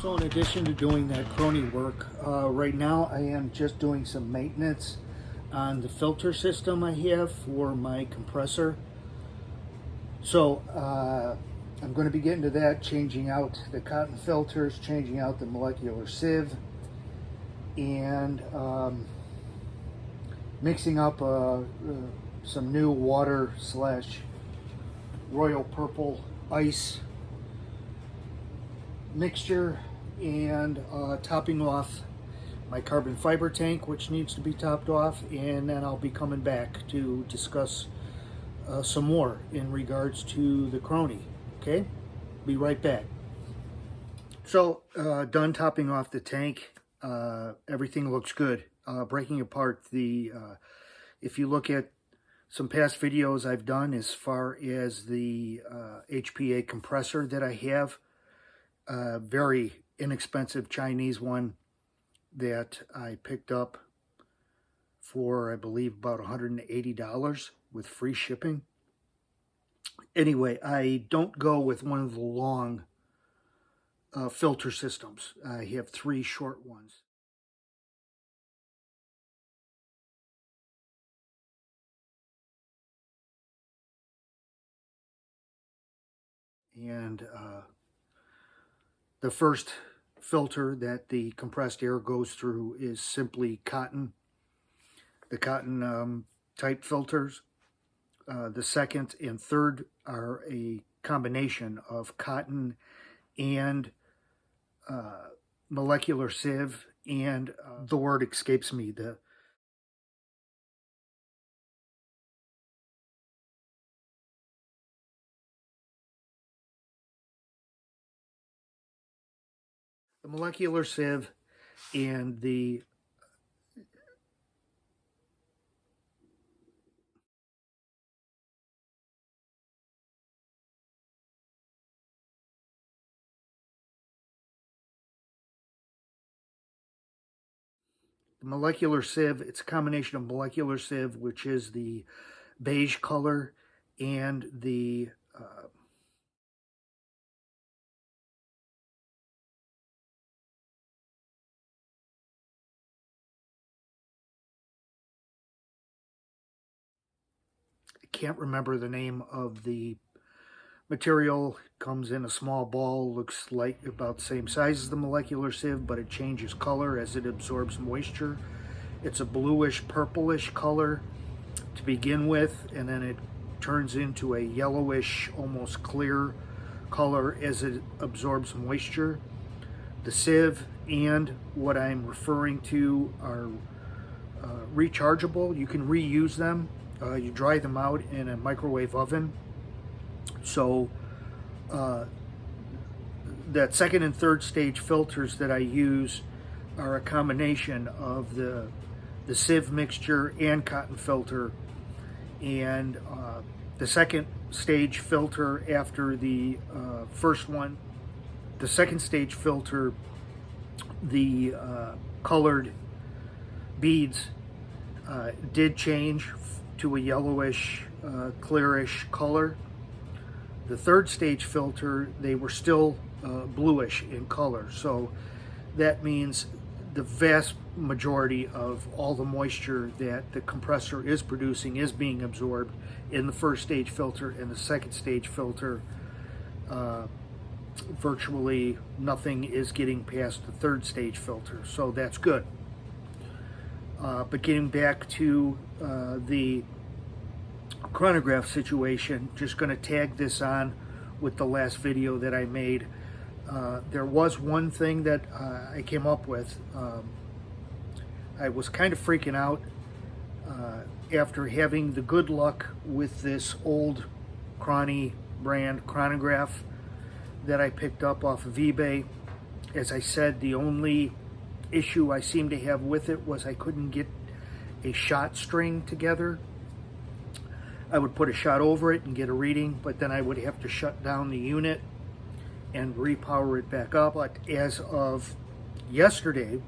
So in addition to doing that crony work, right now I am just doing some maintenance on the filter system I have for my compressor. So I'm going to be getting to that, changing out the cotton filters, changing out the molecular sieve, and mixing up some new water slash royal purple ice mixture, and topping off my carbon fiber tank, which needs to be topped off, and then I'll be coming back to discuss some more in regards to the crony. Okay, be right back. So done topping off the tank. Everything looks good. Breaking apart the if you look at some past videos I've done as far as the HPA compressor that I have, very inexpensive Chinese one that I picked up for, I believe, about $180 with free shipping. Anyway, I don't go with one of the long filter systems. I have 3 short ones. And the first filter that the compressed air goes through is simply cotton, the cotton type filters. The second and third are a combination of cotton and molecular sieve, and the word escapes me. The molecular sieve and the molecular sieve, it's a combination of molecular sieve, which is the beige color, and the I can't remember the name of the material. Comes in a small ball, looks like about the same size as the molecular sieve, but it changes color as it absorbs moisture. It's a bluish purplish color to begin with, and then it turns into a yellowish, almost clear color as it absorbs moisture. The sieve and what I'm referring to are rechargeable. You can reuse them. You dry them out in a microwave oven. So that second and third stage filters that I use are a combination of the sieve mixture and cotton filter, and the second stage filter after the first one. The second stage filter, the colored beads did change to a yellowish, clearish color. The third stage filter, they were still bluish in color. So that means the vast majority of all the moisture that the compressor is producing is being absorbed in the first stage filter, and the second stage filter, virtually nothing is getting past the third stage filter. So that's good. But getting back to the chronograph situation, just going to tag this on with the last video that I made. There was one thing that I came up with. I was kind of freaking out after having the good luck with this old Crony brand chronograph that I picked up off of eBay. As I said, the only issue I seemed to have with it was I couldn't get a shot string together. I would put a shot over it and get a reading, but then I would have to shut down the unit and repower it back up. But as of yesterday,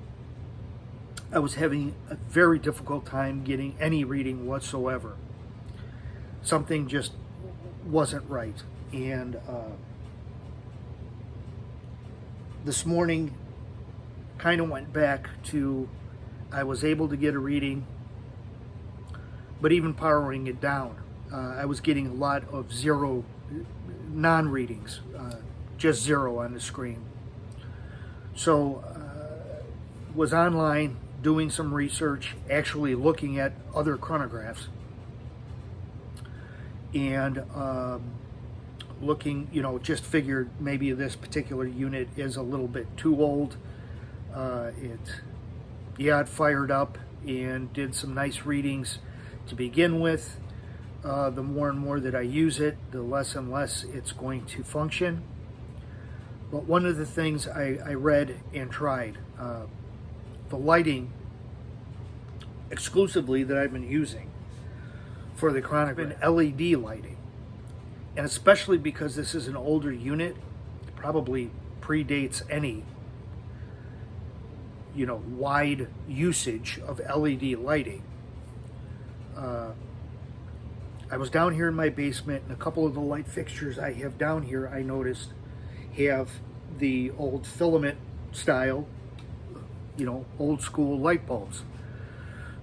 I was having a very difficult time getting any reading whatsoever. Something just wasn't right. And this morning kind of went back to, I was able to get a reading, but even powering it down, I was getting a lot of zero non-readings, just zero on the screen. So was online doing some research, actually looking at other chronographs, and looking, just figured maybe this particular unit is a little bit too old. It fired up and did some nice readings to begin with. The more and more that I use it, the less and less it's going to function. But one of the things I read and tried, the lighting exclusively that I've been using for the chronograph, LED lighting. And especially because this is an older unit, probably predates any, wide usage of LED lighting. I was down here in my basement, and a couple of the light fixtures I have down here, I noticed, have the old filament style, old school light bulbs.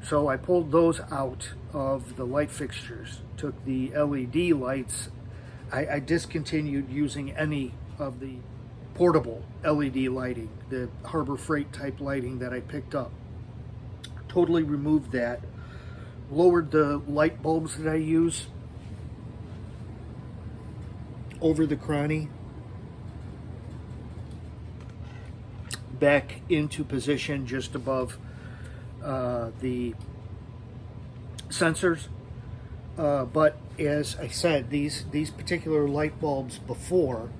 So I pulled those out of the light fixtures, took the LED lights. I discontinued using any of the portable LED lighting, the Harbor Freight type lighting that I picked up. Totally removed that. Lowered the light bulbs that I use over the chrony back into position just above the sensors. But as I said, these particular light bulbs before,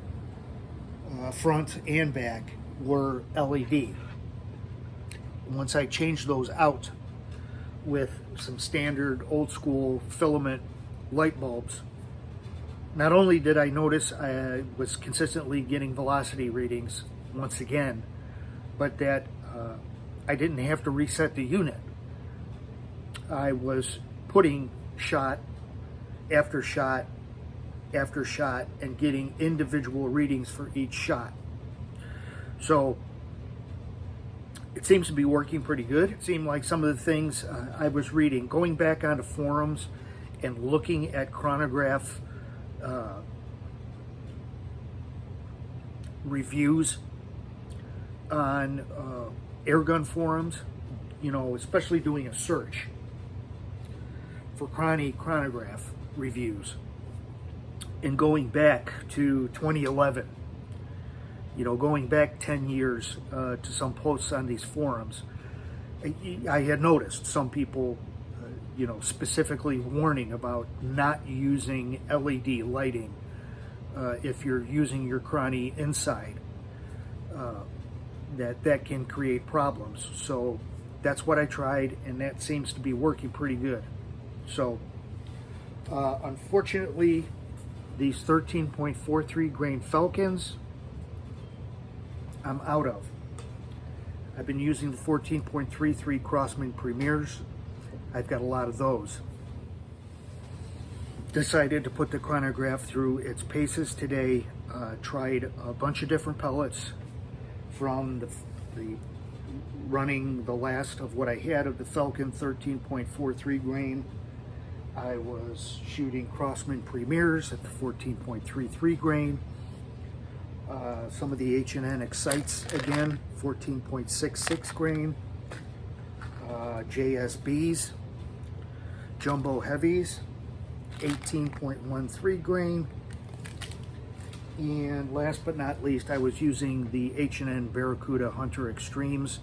front and back, were LED. Once I changed those out with some standard old school filament light bulbs, not only did I notice I was consistently getting velocity readings once again, but that I didn't have to reset the unit. I was putting shot after shot after shot and getting individual readings for each shot. So it seems to be working pretty good. It seemed like some of the things I was reading, going back onto forums and looking at chronograph reviews on airgun forums, especially doing a search for chronograph reviews, and going back to 2011, going back 10 years to some posts on these forums. I had noticed some people, specifically warning about not using LED lighting if you're using your chrony inside, that can create problems. So that's what I tried, and that seems to be working pretty good. So unfortunately, these 13.43 grain Falcons, I'm out of. I've been using the 14.33 Crossman Premiers. I've got a lot of those. Decided to put the chronograph through its paces today. Tried a bunch of different pellets from the running the last of what I had of the Falcon 13.43 grain. I was shooting Crossman Premiers at the 14.33 grain. Some of the H&N Excites again, 14.66 grain. JSBs, Jumbo Heavies, 18.13 grain. And last but not least, I was using the H&N Barracuda Hunter Extremes.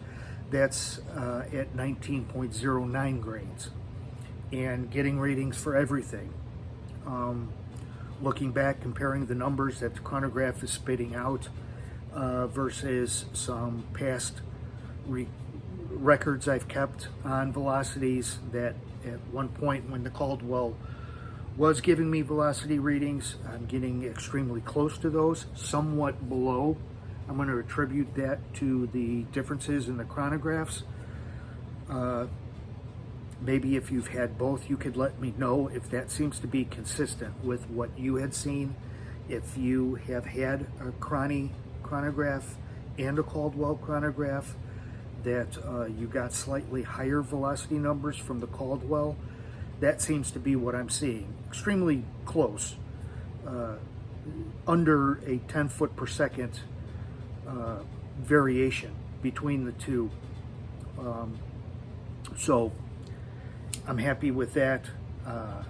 That's at 19.09 grains. And getting ratings for everything. Looking back, comparing the numbers that the chronograph is spitting out versus some past records I've kept on velocities, that at one point when the Caldwell was giving me velocity readings, I'm getting extremely close to those, somewhat below. I'm going to attribute that to the differences in the chronographs. Maybe if you've had both, you could let me know if that seems to be consistent with what you had seen. If you have had a chronograph and a Caldwell chronograph, that you got slightly higher velocity numbers from the Caldwell. That seems to be what I'm seeing. Extremely close, under a 10 foot per second variation between the two. So I'm happy with that. The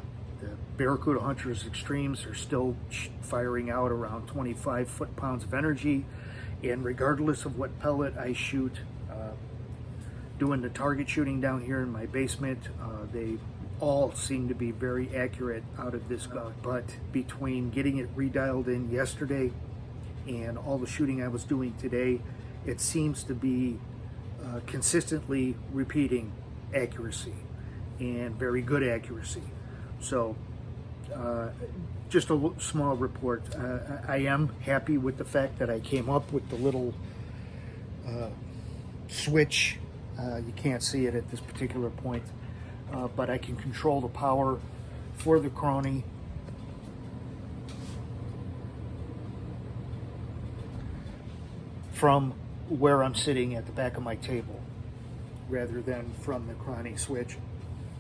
Barracuda Hunters Extremes are still firing out around 25 foot-pounds of energy, and regardless of what pellet I shoot, doing the target shooting down here in my basement, they all seem to be very accurate out of this gun. But between getting it redialed in yesterday and all the shooting I was doing today, it seems to be consistently repeating accuracy, and very good accuracy. So just a small report. I am happy with the fact that I came up with the little switch. You can't see it at this particular point, but I can control the power for the Crony from where I'm sitting at the back of my table, rather than from the Crony switch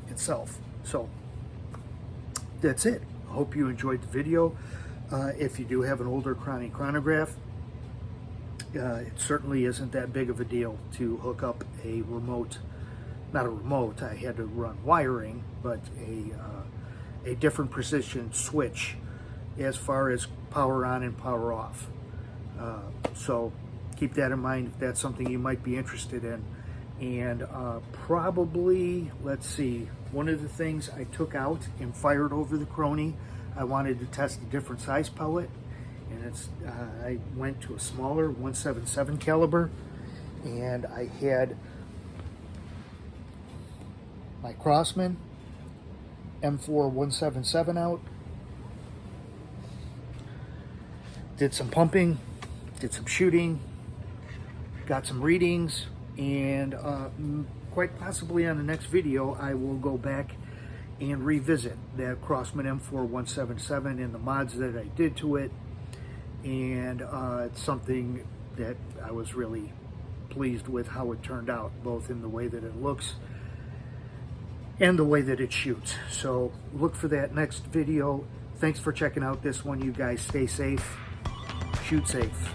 itself. So that's it. I hope you enjoyed the video. If you do have an older Crony chronograph, it certainly isn't that big of a deal to hook up a remote, not a remote, I had to run wiring, but a different precision switch as far as power on and power off. So keep that in mind if that's something you might be interested in. And probably, let's see, one of the things I took out and fired over the Crony, I wanted to test a different size pellet, and I went to a smaller 177 caliber, and I had my Crossman M4 177 out, did some pumping, did some shooting, got some readings, and quite possibly on the next video I will go back and revisit that Crossman M4 177 and the mods that I did to it. And it's something that I was really pleased with how it turned out, both in the way that it looks and the way that it shoots. So look for that next video. Thanks for checking out this one, you guys. Stay safe, shoot safe.